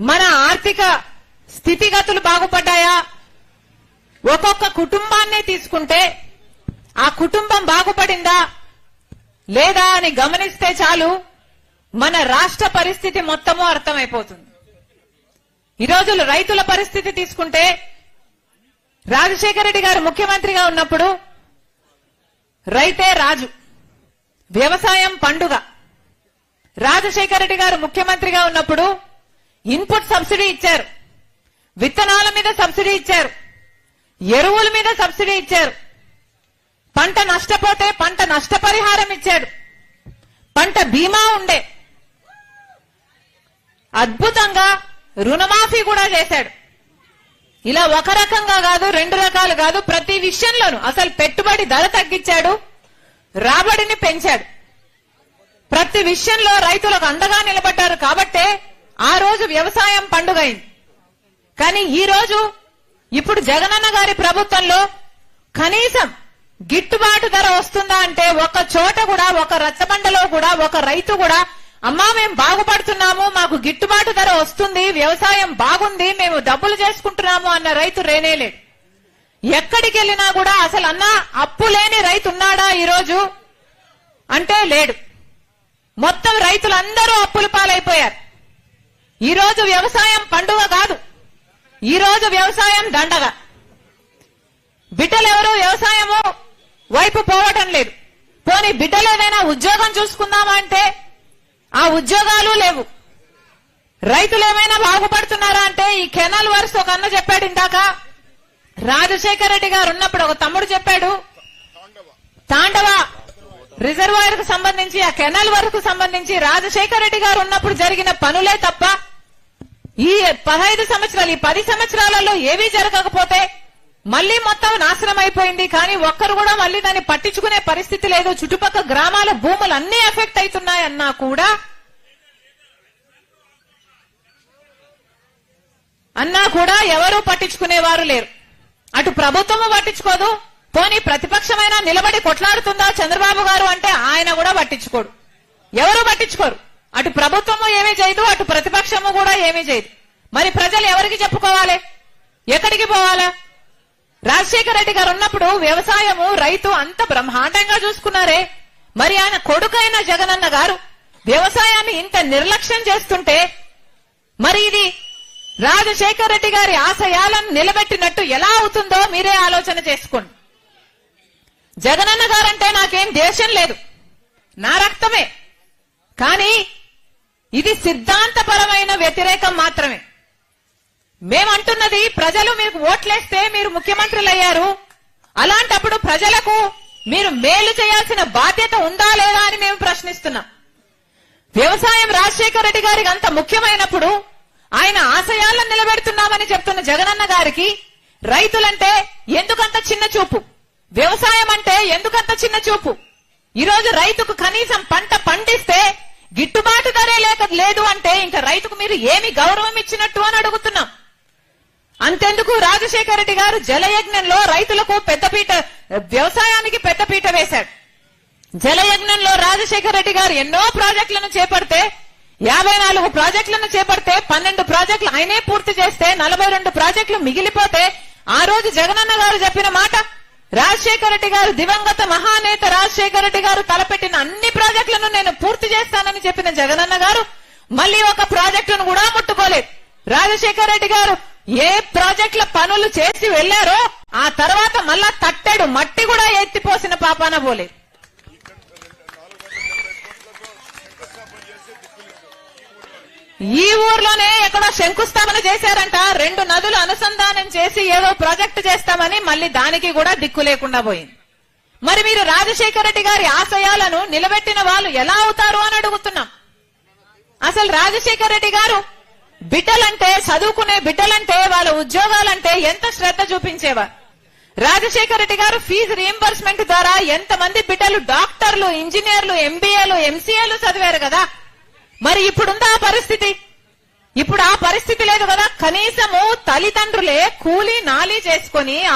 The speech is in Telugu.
మన ఆర్థిక స్థితిగతులు బాగుపడ్డాయా? ఒక్కొక్క కుటుంబాన్ని తీసుకుంటే ఆ కుటుంబం బాగుపడిందా లేదా అని గమనిస్తే చాలు మన రాష్ట్ర పరిస్థితి మొత్తము అర్థమైపోతుంది. ఈరోజు రైతుల పరిస్థితి తీసుకుంటే రాజశేఖర రెడ్డి గారు ముఖ్యమంత్రిగా ఉన్నప్పుడు రైతే రాజు, వ్యవసాయం పండుగ. రాజశేఖర రెడ్డి గారు ముఖ్యమంత్రిగా ఉన్నప్పుడు ఇన్పుట్ సబ్సిడీ ఇచ్చారు, విత్తనాల మీద సబ్సిడీ ఇచ్చారు, ఎరువుల మీద సబ్సిడీ ఇచ్చారు, పంట నష్టపోతే పంట నష్టపరిహారం ఇచ్చాడు, పంట బీమా ఉండే, అద్భుతంగా రుణమాఫీ కూడా చేశాడు. ఇలా ఒక రకంగా కాదు, రెండు రకాలు కాదు, ప్రతి విషయంలోనూ అసలు పెట్టుబడి ధర తగ్గించాడు, రాబడిని పెంచాడు. ప్రతి విషయంలో రైతులకు అండగా నిలబడ్డారు కాబట్టే ఆ రోజు వ్యవసాయం పండుగ అయింది. కానీ ఈ రోజు ఇప్పుడు జగనన్న గారి ప్రభుత్వంలో కనీసం గిట్టుబాటు ధర వస్తుందా అంటే ఒక్క చోట కూడా, ఒక రచ్చబండలో కూడా ఒక రైతు కూడా అమ్మా మేము బాగుపడుతున్నాము, మాకు గిట్టుబాటు ధర వస్తుంది, వ్యవసాయం బాగుంది, మేము డబ్బులు చేసుకుంటున్నాము అన్న రైతు రేనేలేడు. ఎక్కడికి వెళ్ళినా కూడా అసలు అన్నా అప్పు లేని రైతు ఉన్నాడా ఈరోజు అంటే లేడు. మొత్తం రైతులందరూ అప్పుల పాలైపోయారు. ఈరోజు వ్యవసాయం పండుగ కాదు, ఈరోజు వ్యవసాయం దండగ. బిడ్డలెవరూ వ్యవసాయము వైపు పోవటం లేదు. పోనీ బిడ్డలు ఏదైనా ఉద్యోగం చూసుకుందామా అంటే ఆ ఉద్యోగాలు లేవు. రైతులు ఏమైనా బాగుపడుతున్నారా అంటే ఈ కెనాల్ వర్క్స్ ఒక అన్న చెప్పాడు ఇందాక, రాజశేఖర రెడ్డి గారు ఉన్నప్పుడు ఒక తమ్ముడు చెప్పాడు, తాండవ రిజర్వాయర్ కు సంబంధించి ఆ కెనాల్ వర్క్ కు సంబంధించి రాజశేఖర రెడ్డి గారు ఉన్నప్పుడు జరిగిన పనులే తప్ప ఈ 15 సంవత్సరాలు, ఈ 10 సంవత్సరాలలో ఏవీ జరగకపోతే మళ్లీ మొత్తం నాశనం అయిపోయింది. కానీ ఒక్కరు కూడా మళ్లీ దాన్ని పట్టించుకునే పరిస్థితి లేదు. చుట్టుపక్కల గ్రామాల భూములు అన్ని ఎఫెక్ట్ అవుతున్నాయన్నా కూడా ఎవరూ పట్టించుకునేవారు లేరు. అటు ప్రభుత్వము పట్టించుకోదు, పోనీ ప్రతిపక్షమైనా నిలబడి కొట్లాడుతుందా చంద్రబాబు గారు అంటే ఆయన కూడా పట్టించుకోడు, ఎవరు పట్టించుకోరు. అటు ప్రభుత్వము ఏమీ చేయదు, అటు ప్రతిపక్షము కూడా ఏమీ చేయదు. మరి ప్రజలు ఎవరికి చెప్పుకోవాలి, ఎక్కడికి పోవాలా? రాజశేఖర రెడ్డి గారు ఉన్నప్పుడు వ్యవసాయము రైతు అంత బ్రహ్మాండంగా చూసుకున్నారే, మరి ఆయన కొడుకైన జగనన్న గారు వ్యవసాయాన్ని ఇంత నిర్లక్ష్యం చేస్తుంటే మరి ఇది రాజశేఖర రెడ్డి గారి ఆశయాలను నిలబెట్టినట్టు ఎలా అవుతుందో మీరే ఆలోచన చేసుకోండి. జగనన్న గారంటే నాకేం దేశం లేదు, నా రక్తమే. కానీ ఇది సిద్ధాంతపరమైన వ్యతిరేకం మాత్రమే. మేమంటున్నది ప్రజలు మీకు ఓట్లేస్తే మీరు ముఖ్యమంత్రులు అయ్యారు, అలాంటప్పుడు ప్రజలకు మీరు మేలు చేయాల్సిన బాధ్యత ఉందా లేదా అని మేము ప్రశ్నిస్తున్నాం. వ్యవసాయం రాజశేఖర రెడ్డి గారికి అంత ముఖ్యమైనప్పుడు ఆయన ఆశయాలను నిలబెడుతున్నామని చెప్తున్న జగనన్న గారికి రైతులంటే ఎందుకంత చిన్న చూపు, వ్యవసాయం అంటే ఎందుకంత చిన్న చూపు? ఈరోజు రైతుకు కనీసం పంట పండిస్తే గిట్టుబాటు ధరే లేదు అంటే ఇంకా రైతుకు మీరు ఏమి గౌరవం ఇచ్చినట్టు అని అడుగుతున్నాం. అంతెందుకు రాజశేఖర రెడ్డి గారు జలయజ్ఞంలో రైతులకు పెద్దపీట, వ్యవసాయానికి పెద్దపీట వేశాడు. జలయజ్ఞంలో రాజశేఖర రెడ్డి గారు ఎన్నో ప్రాజెక్టులను చేపడితే, 54 ప్రాజెక్టులను చేపడితే 12 ప్రాజెక్టులు ఆయనే పూర్తి చేస్తే 42 ప్రాజెక్టులు మిగిలిపోతే ఆ రోజు జగనన్న గారు చెప్పిన మాట, రాజశేఖర రెడ్డి గారు దివంగత మహానేత రాజశేఖర రెడ్డి గారు తలపెట్టిన అన్ని ప్రాజెక్టులను నేను పూర్తి చేస్తానని చెప్పిన జగనన్న గారు మళ్లీ ఒక ప్రాజెక్టును కూడా ముట్టుకోలేదు. రాజశేఖర రెడ్డి గారు ఏ ప్రాజెక్టుల పనులు చేసి వెళ్లారో ఆ తర్వాత మళ్ళా తట్టెడు మట్టి కూడా ఎత్తిపోసిన పాపాన పోలేదు. ఈ ఊర్లోనే ఎక్కడో శంకుస్థాపన చేశారంట, 2 నదులు అనుసంధానం చేసి ఏదో ప్రాజెక్టు చేస్తామని మళ్లీ దానికి కూడా దిక్కు లేకుండా పోయింది. మరి మీరు రాజశేఖర రెడ్డి గారి ఆశయాలను నిలబెట్టిన వాళ్ళు ఎలా అవుతారు అని అడుగుతున్నాం. అసలు రాజశేఖర రెడ్డి గారు బిడ్డలంటే, చదువుకునే బిడ్డలంటే, వాళ్ళ ఉద్యోగాలంటే ఎంత శ్రద్ధ చూపించేవారు. రాజశేఖర రెడ్డి గారు ఫీజు రీయింబర్స్మెంట్ ద్వారా ఎంతమంది బిడ్డలు డాక్టర్లు, ఇంజనీర్లు, ఎంబీఏలు, ఎంసీఏలు చదివారు కదా. మరి ఇప్పుడుందా ఆ పరిస్థితి? ఇప్పుడు ఆ పరిస్థితి లేదు కదా. కనీసము తల్లిదండ్రులే కూలీ నాలీ చేసుకుని